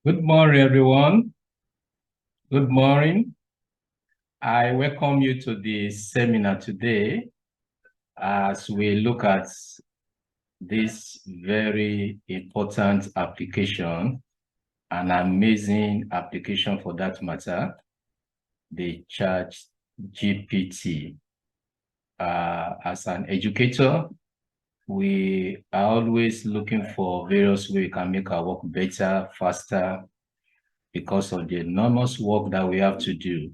Good morning, everyone. Good morning. I welcome you to the seminar today as we look at this very important application, an amazing application for that matter, the Chat GPT. As an educator, we are always looking for various ways we can make our work better, faster, because of the enormous work that we have to do.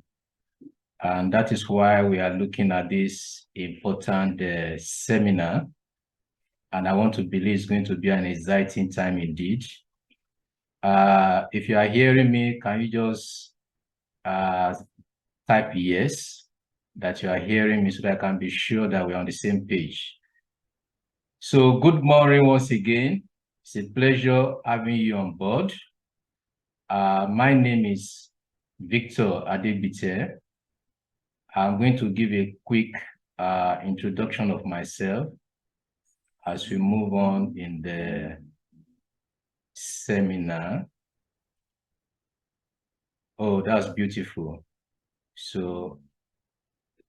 And that is why we are looking at this important seminar. And I want to believe it's going to be an exciting time indeed. If you are hearing me, can you just type yes, that you are hearing me so that I can be sure that we're on the same page. So good morning once again. It's a pleasure having you on board. My name is Victor Adebite. I'm going to give a quick introduction of myself as we move on in the seminar. Oh, that's beautiful. So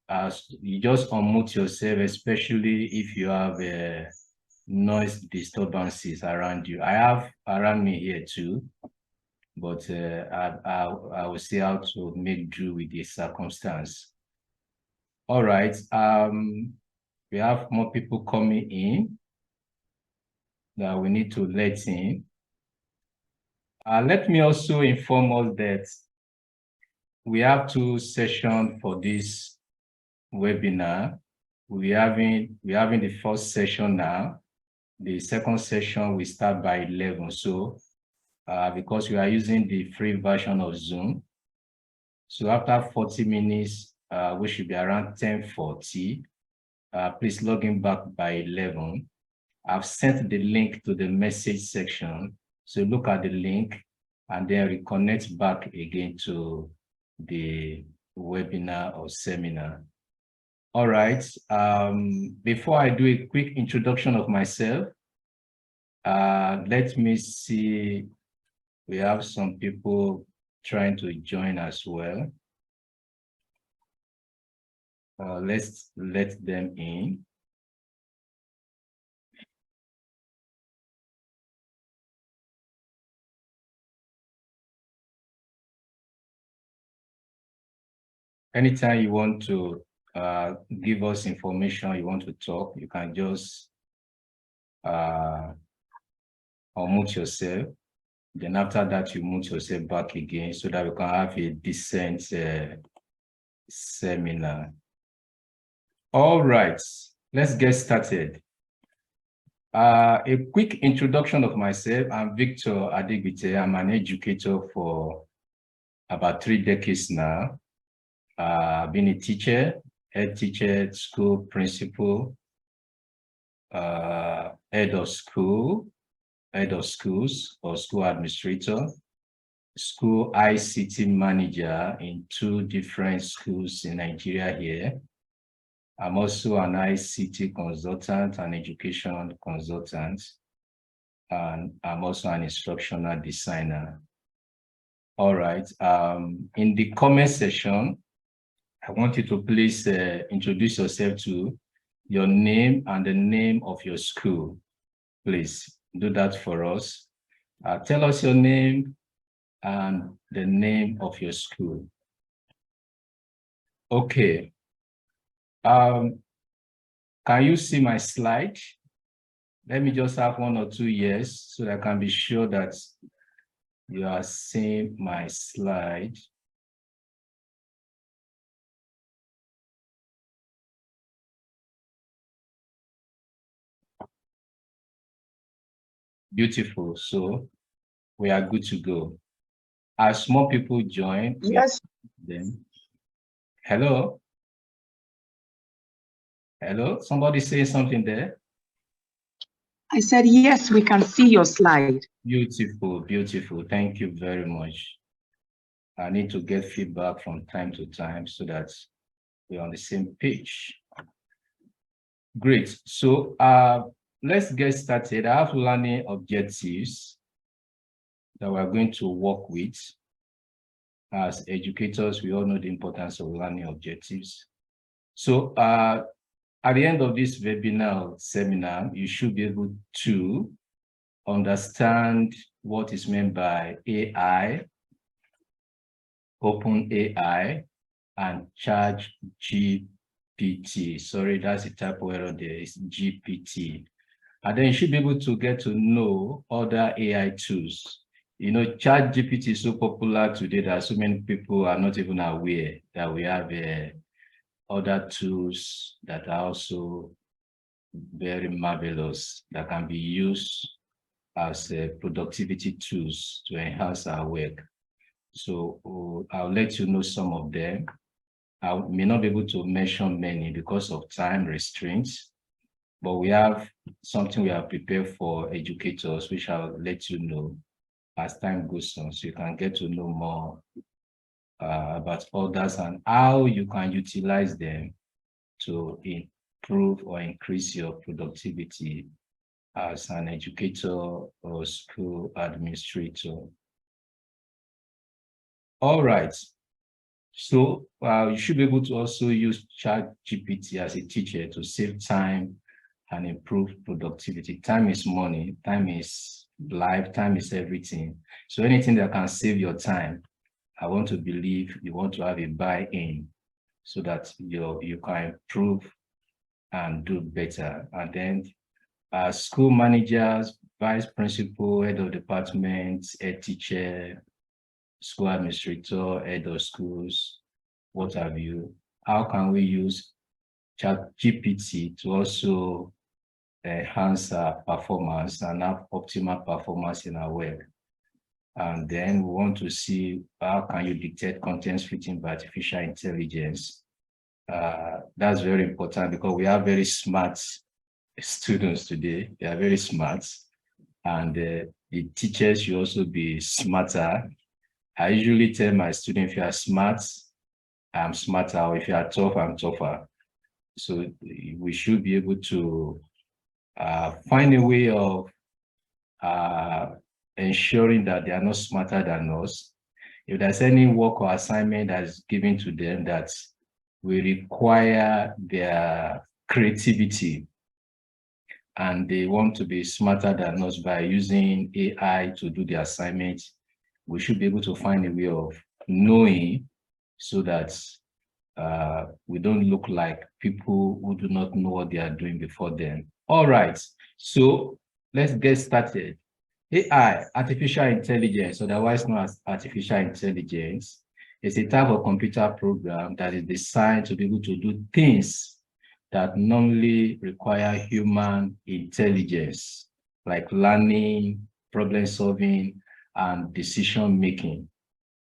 as you just unmute yourself, especially if you have noise disturbances around you. I have around me here too, but I will see how to make do with the circumstance. All right. We have more people coming in that we need to let in. Let me also inform us that we have two sessions for this webinar. We're having the first session now. The second session will start by 11. So because we are using the free version of Zoom, so after 40 minutes, we should be around 10:40. Please log in back by 11. I've sent the link to the message section. So look at the link and then reconnect back again to the webinar or seminar. All right. Before I do a quick introduction of myself, let me see. We have some people trying to join as well. Let's let them in. Anytime you want to give us information, you want to talk, you can just unmute yourself. Then after that, you mute yourself back again so that we can have a decent seminar. All right, let's get started. A quick introduction of myself. I'm Victor Adebite. I'm an educator for about 3 decades now. I've been a teacher, head teacher, school principal, head of schools or school administrator, school ICT manager in 2 different schools in Nigeria here. I'm also an ICT consultant, an education consultant, and I'm also an instructional designer. All right. In the comment section, I want you to please introduce yourself to your name and the name of your school. Please do that for us. Tell us your name and the name of your school. Okay. Can you see my slide? Let me just have 1 or 2 yes so that I can be sure that you are seeing my slide. Beautiful. So we are good to go. As more people join, yes. Then hello. Hello, somebody say something there. I said, yes, we can see your slide. Beautiful, beautiful. Thank you very much. I need to get feedback from time to time so that we're on the same page. Great. So let's get started. I have learning objectives. that we're going to work with. As educators, we all know the importance of learning objectives. So at the end of this webinar seminar, you should be able to understand what is meant by AI, OpenAI, and ChatGPT. Sorry, that's the type of error there. It's GPT. And then you should be able to get to know other AI tools. You know, ChatGPT is so popular today that so many people are not even aware that we have other tools that are also very marvelous that can be used as productivity tools to enhance our work. So I'll let you know some of them. I may not be able to mention many because of time restraints, but we have something we have prepared for educators, which I'll let you know as time goes on, so you can get to know more about others and how you can utilize them to improve or increase your productivity as an educator or school administrator. All right. So you should be able to also use ChatGPT as a teacher to save time and improve productivity. Time is money, time is life, time is everything. So anything that can save your time, I want to believe you want to have a buy-in so that you can improve and do better. And then school managers, vice principal, head of department, head teacher, school administrator, head of schools, what have you, how can we use ChatGPT to also enhance our performance and have optimal performance in our work? And then we want to see how can you dictate content written by artificial intelligence. That's very important because we have very smart students today. They are very smart, and the teachers should also be smarter. I usually tell my students, if you are smart, I'm smarter, or if you are tough, I'm tougher. So we should be able to find a way of ensuring that they are not smarter than us. If there's any work or assignment that is given to them that will require their creativity and they want to be smarter than us by using AI to do the assignment, we should be able to find a way of knowing so that we don't look like people who do not know what they are doing before them. All right, so let's get started. AI, artificial intelligence, otherwise known as artificial intelligence, is a type of computer program that is designed to be able to do things that normally require human intelligence, like learning, problem solving, and decision making.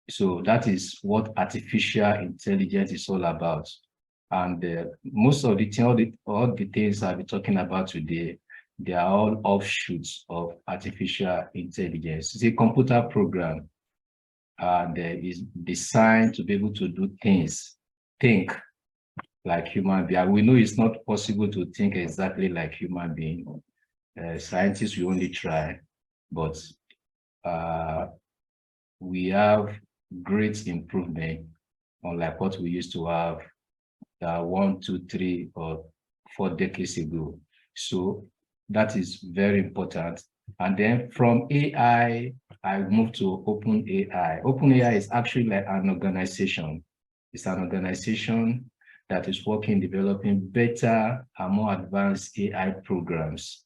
So that is what artificial intelligence is all about. And most of all the things I'll be talking about today, they are all offshoots of artificial intelligence. It's a computer program and is designed to be able to do things, think like human being. We know it's not possible to think exactly like human being. Scientists will only try, but we have great improvement unlike what we used to have 1, 2, 3, or 4 decades ago. So that is very important. And then from AI, I moved to OpenAI. OpenAI is actually like an organization. It's an organization that is working, developing better and more advanced AI programs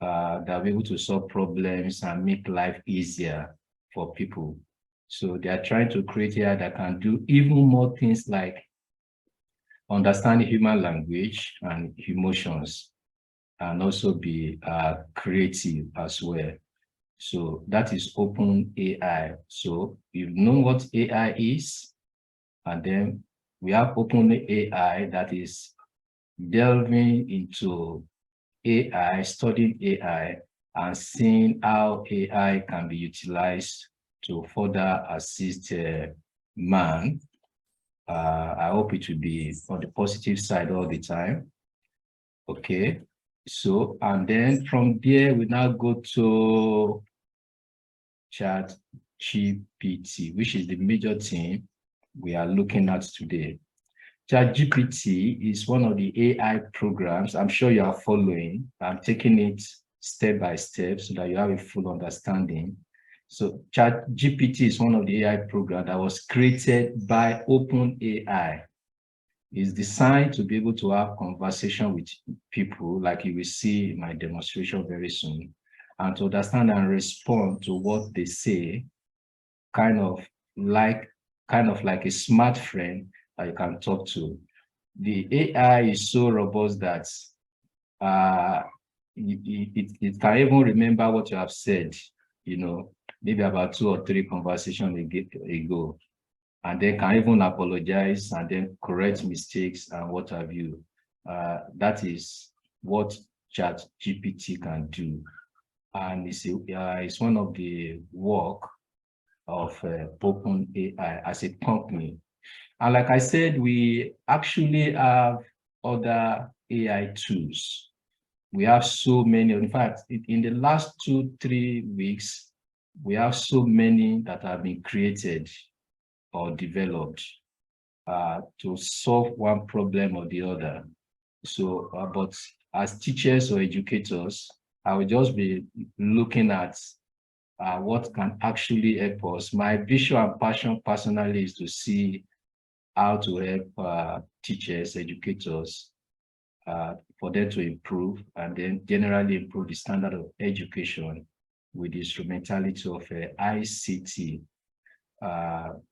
that are able to solve problems and make life easier for people. So they are trying to create AI that can do even more things like understand human language and emotions, and also be creative as well. So that is OpenAI. So you know what AI is, and then we have OpenAI that is delving into AI, studying AI, and seeing how AI can be utilized to further assist man. I hope it will be on the positive side all the time. Okay, so and then from there we now go to Chat GPT, which is the major thing we are looking at today. Chat GPT is one of the AI programs. I'm sure you are following. I'm taking it step by step so that you have a full understanding. So Chat GPT is one of the AI programs that was created by OpenAI. It's designed to be able to have conversation with people, like you will see in my demonstration very soon, and to understand and respond to what they say, kind of like a smart friend that you can talk to. The AI is so robust that it can even remember what you have said, maybe about 2 or 3 conversations ago, and then can even apologize and then correct mistakes and what have you. That is what Chat GPT can do. And it's one of the work of OpenAI as a company. And like I said, we actually have other AI tools. We have so many. In fact, in the last 2-3 weeks, we have so many that have been created or developed to solve one problem or the other. So, but as teachers or educators, I will just be looking at what can actually help us. My vision and passion personally is to see how to help teachers, educators, for them to improve and then generally improve the standard of education with the instrumentality of ICT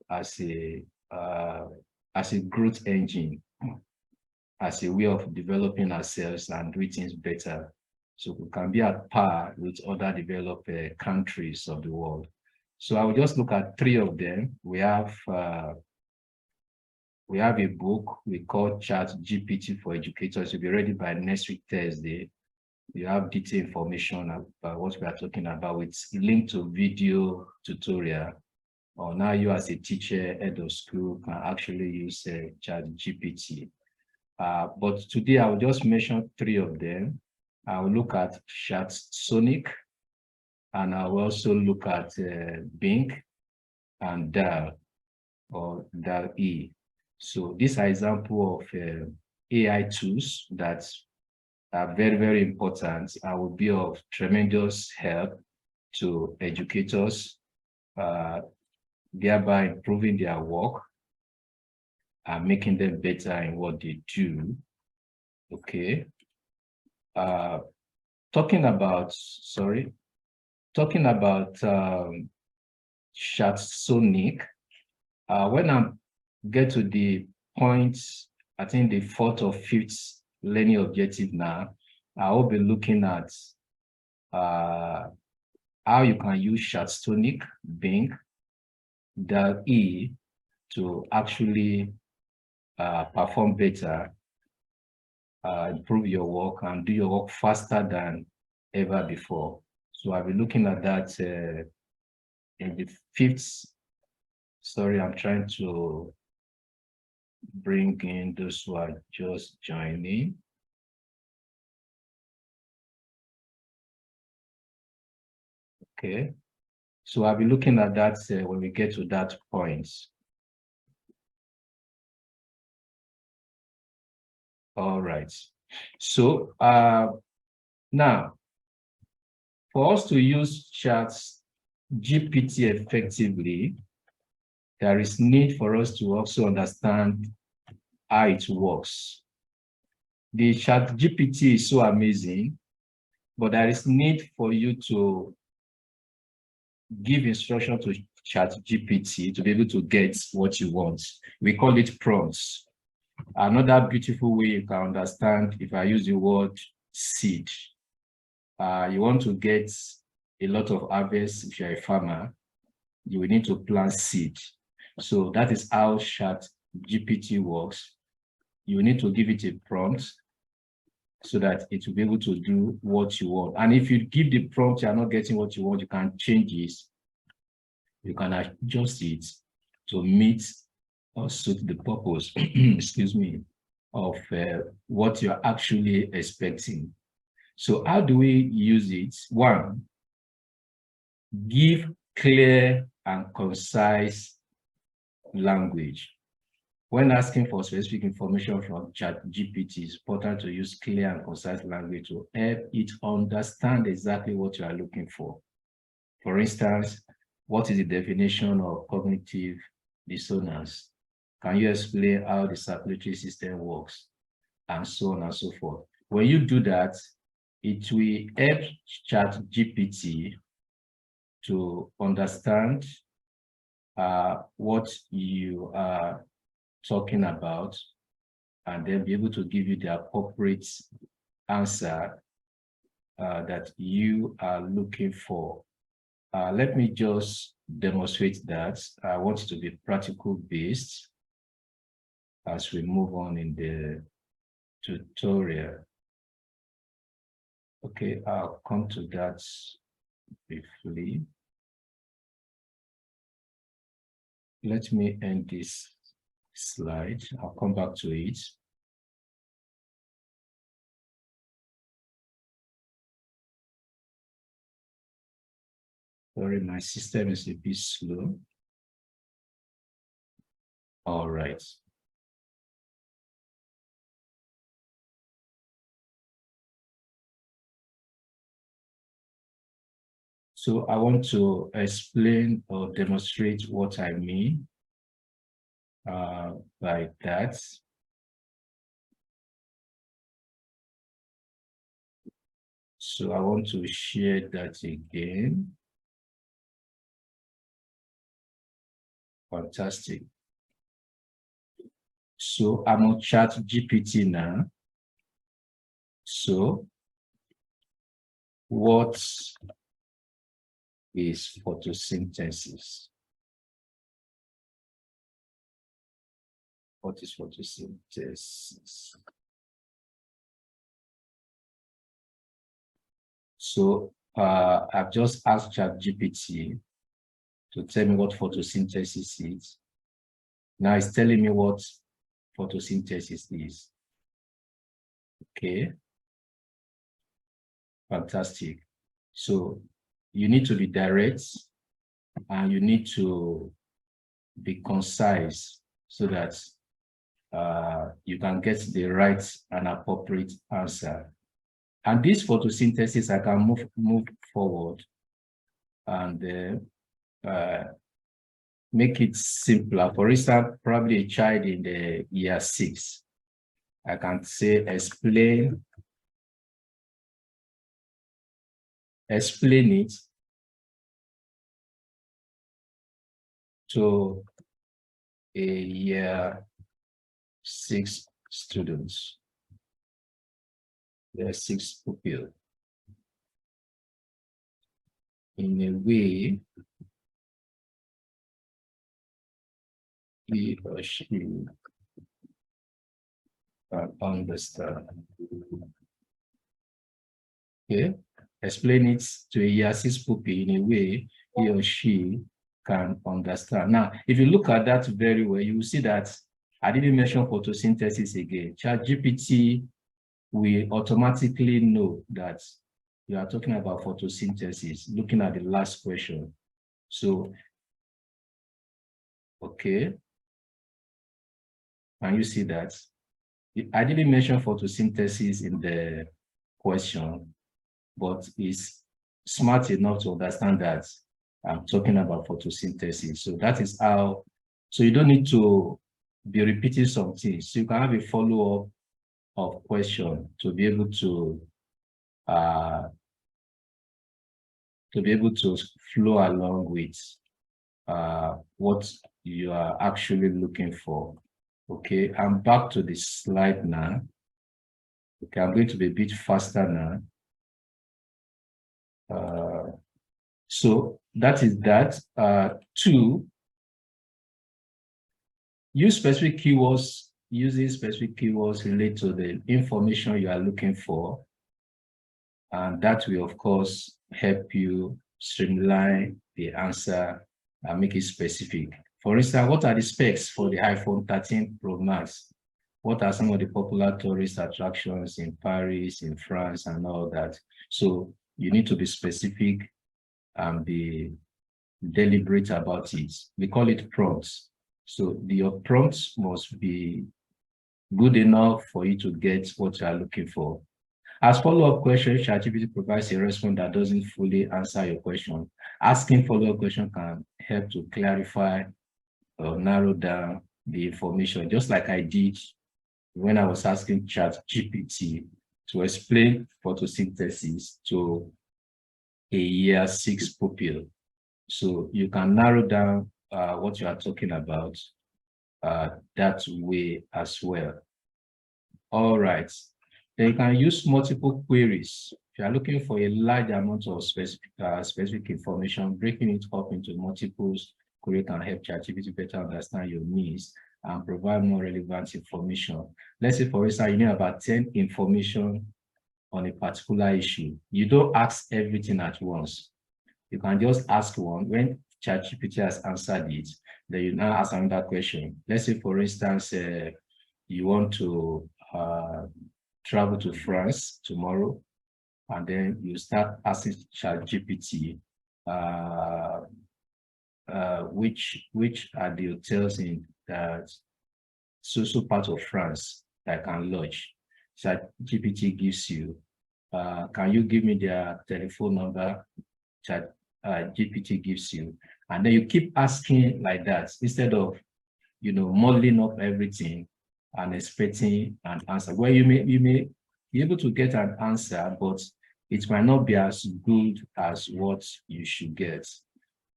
as a growth engine, as a way of developing ourselves and doing things better, so we can be at par with other developed countries of the world. So I will just look at 3 of them. We have a book we call Chat GPT for Educators. It will be ready by next week, Thursday. You have detailed information about what we are talking about with link to video tutorial. Or now you as a teacher, head of school, can actually use Chat GPT. But today I will just mention 3 of them. I will look at Chat Sonic, and I will also look at Bing and DAL or DAL-E. So these are examples of AI tools that are very, very important and will be of tremendous help to educators, thereby improving their work and making them better in what they do. Okay. Talking about Chat Sonic, when I get to the point, I think the 4th or 5th learning objective now, I will be looking at how you can use Chat Sonic, Bing, DAL-E to actually perform better, improve your work and do your work faster than ever before. So I'll be looking at that in the 5th. Sorry, I'm trying to bring in those who are just joining. Okay, so I'll be looking at that when we get to that point. All right. So now, for us to use Chat GPT effectively, there is need for us to also understand how it works. The Chat GPT is so amazing, but there is need for you to give instruction to Chat GPT to be able to get what you want. We call it prompts. Another beautiful way you can understand, if I use the word seed, you want to get a lot of harvest. If you're a farmer, you will need to plant seed. So that is how Chat GPT works. You need to give it a prompt so that it will be able to do what you want. And if you give the prompt, you are not getting what you want, you can change it. You can adjust it to meet or suit the purpose, excuse me, of what you're actually expecting. So how do we use it? 1, give clear and concise language. When asking for specific information from Chat GPT, it's important to use clear and concise language to help it understand exactly what you are looking for. For instance, what is the definition of cognitive dissonance? Can you explain how the circulatory system works? And so on and so forth. When you do that, it will help Chat GPT to understand what you are talking about, and then be able to give you the appropriate answer that you are looking for. Let me just demonstrate that. I want it to be practical based as we move on in the tutorial. Okay, I'll come to that briefly. Let me end this slide. I'll come back to it. Sorry, my system is a bit slow. All right. So I want to explain or demonstrate what I mean by that. So I want to share that again. Fantastic. So I'm on Chat GPT now. So what is photosynthesis? What is photosynthesis? So I've just asked ChatGPT to tell me what photosynthesis is. Now it's telling me what photosynthesis is. Okay. Fantastic. So you need to be direct and you need to be concise so that you can get the right and appropriate answer. And this photosynthesis, I can move forward and make it simpler. For instance, probably a child in the year 6, I can say explain it to a year 6 students. There are 6 pupils. In a way, he or she can understand. Okay, explain it to a year 6 pupil in a way he or she can understand. Now, if you look at that very well, you will see that I didn't mention photosynthesis again. ChatGPT will automatically know that you are talking about photosynthesis, looking at the last question. So, okay. Can you see that? I didn't mention photosynthesis in the question, but it's smart enough to understand that I'm talking about photosynthesis. So that is how, so you don't need to be repeating some things. So you can have a follow-up of question to be able to flow along with what you are actually looking for. Okay, I'm back to the slide now. Okay, I'm going to be a bit faster now. So that is that. 2, use specific keywords. Using specific keywords relate to the information you are looking for. And that will, of course, help you streamline the answer and make it specific. For instance, what are the specs for the iPhone 13 Pro Max? What are some of the popular tourist attractions in Paris, in France, and all that? So you need to be specific and be deliberate about it. We call it prompts. So your prompts must be good enough for you to get what you are looking for. As follow-up questions, ChatGPT provides a response that doesn't fully answer your question. Asking follow-up questions can help to clarify or narrow down the information, just like I did when I was asking ChatGPT to explain photosynthesis to a year 6 pupil. So you can narrow down what you are talking about that way as well. All right. Then you can use multiple queries. If you are looking for a large amount of specific information, breaking it up into multiples queries can help ChatGPT better understand your needs and provide more relevant information. Let's say, for instance, you know about 10 information on a particular issue. You don't ask everything at once. You can just ask one. When ChatGPT has answered it, then you now ask another question. Let's say, for instance, you want to travel to France tomorrow, and then you start asking ChatGPT which are the hotels in that so part of France that I can lodge. ChatGPT gives you, can you give me their telephone number? ChatGPT gives you, and then you keep asking like that instead of modeling up everything and expecting an answer. Well, you may be able to get an answer, but it might not be as good as what you should get.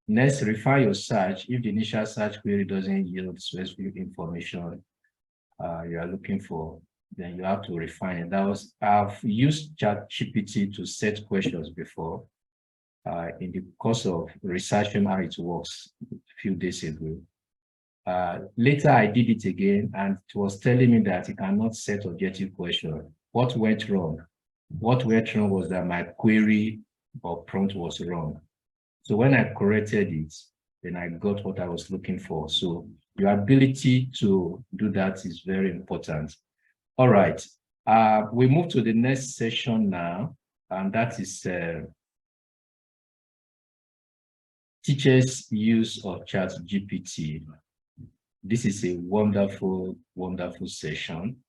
Next, refine your search. If the initial search query doesn't yield specific information you are looking for, then you have to refine it. I've used ChatGPT to set questions before in the course of researching how it works a few days ago. Later, I did it again, and it was telling me that it cannot set objective questions. What went wrong? What went wrong was that my query or prompt was wrong. So when I corrected it, then I got what I was looking for. So your ability to do that is very important. All right. We move to the next session now, and that is teachers' use of ChatGPT. This is a wonderful, wonderful session.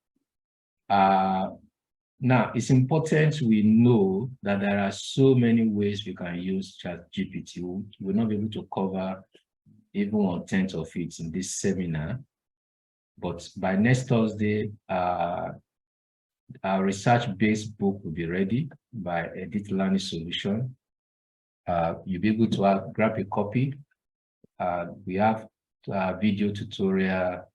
Now, it's important we know that there are so many ways we can use ChatGPT. We'll not be able to cover even 1/10 of it in this seminar. But by next Thursday, our research-based book will be ready by Edit Learning Solution. You'll be able to grab a copy. We have video tutorial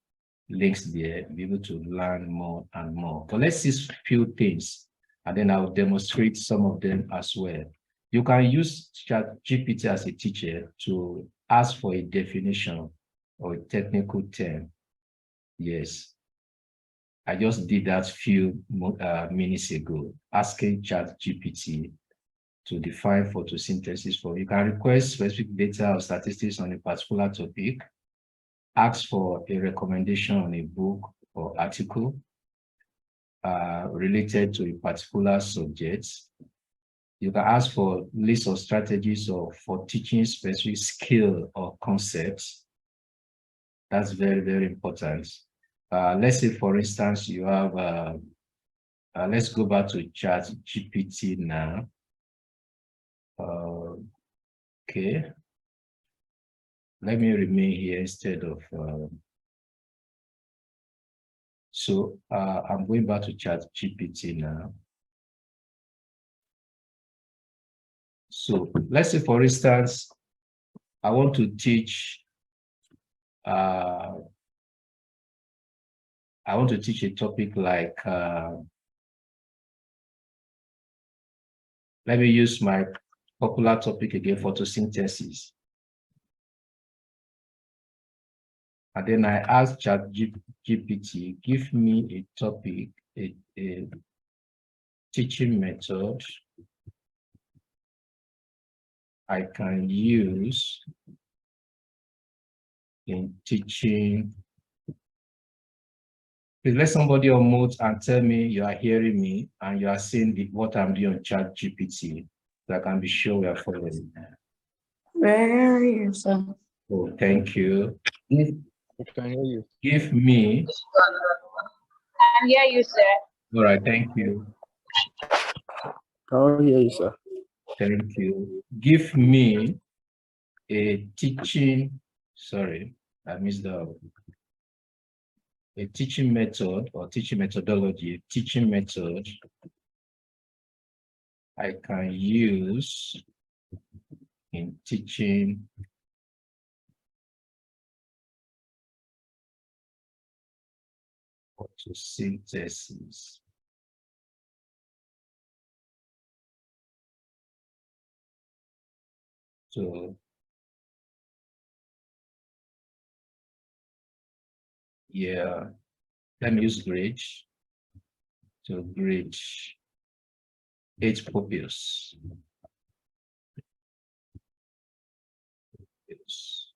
links there, be able to learn more and more. But let's see a few things, and then I'll demonstrate some of them as well. You can use ChatGPT as a teacher to ask for a definition or a technical term. Yes, I just did that a few minutes ago, asking ChatGPT to define photosynthesis for you. You can request specific data or statistics on a particular topic, ask for a recommendation on a book or article related to a particular subject. You can ask for lists of strategies for teaching specific skill or concepts. That's very, very important. Let's say, for instance, you have, let's go back to ChatGPT now. Okay. Let me remain here instead of, so I'm going back to ChatGPT now. So let's say, for instance, I want to teach, a topic like, let me use my popular topic again, photosynthesis. And then I ask ChatGPT, give me a topic, a teaching method I can use in teaching. Please let somebody unmute and tell me you are hearing me and you are seeing what I'm doing on ChatGPT, so I can be sure we are following. Very sir. Oh, thank you. I can hear you. Give me. I hear you, sir. All right, thank you. I'll hear you, sir. Thank you. Give me a teaching, sorry, I missed that. A teaching method or teaching methodology, teaching method I can use in teaching photosynthesis. So, yeah, let me use grade. So grade 8 pupils. Yes.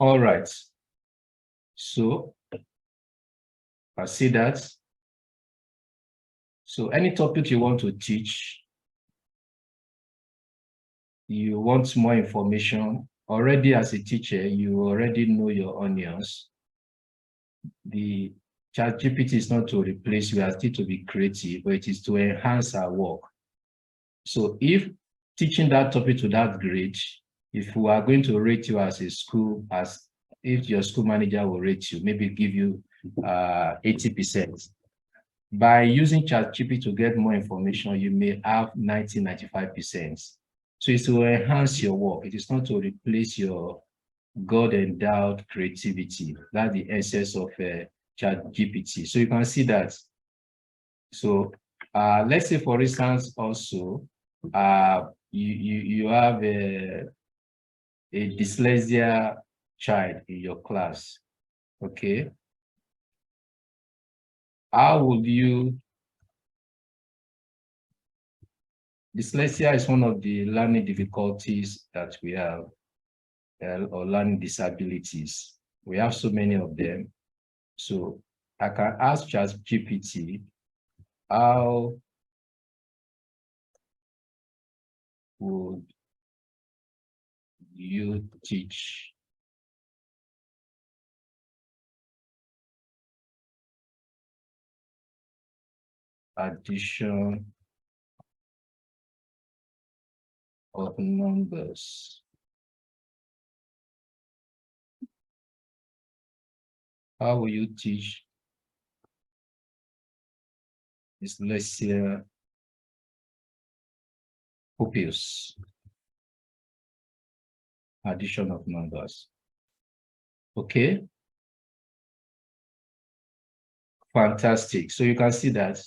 All right. So I see that. So any topic you want to teach, you want more information, already as a teacher, you already know your onions. The Chat GPT is not to replace you, still to be creative, but it is to enhance our work. So if teaching that topic to that grade, if we are going to rate you as a school, as if your school manager will rate you, maybe give you 80%. By using ChatGPT to get more information, you may have 90, 95%. So it's to enhance your work. It is not to replace your God-endowed creativity. That's the essence of ChatGPT. So you can see that. So let's say, for instance, also, you have a dyslexia child in your class, okay? How would you, dyslexia is one of the learning difficulties that we have, or learning disabilities. We have so many of them. So I can ask ChatGPT, how would you teach addition of numbers? How will you teach dyslexia pupils addition of numbers? Okay, fantastic. So you can see that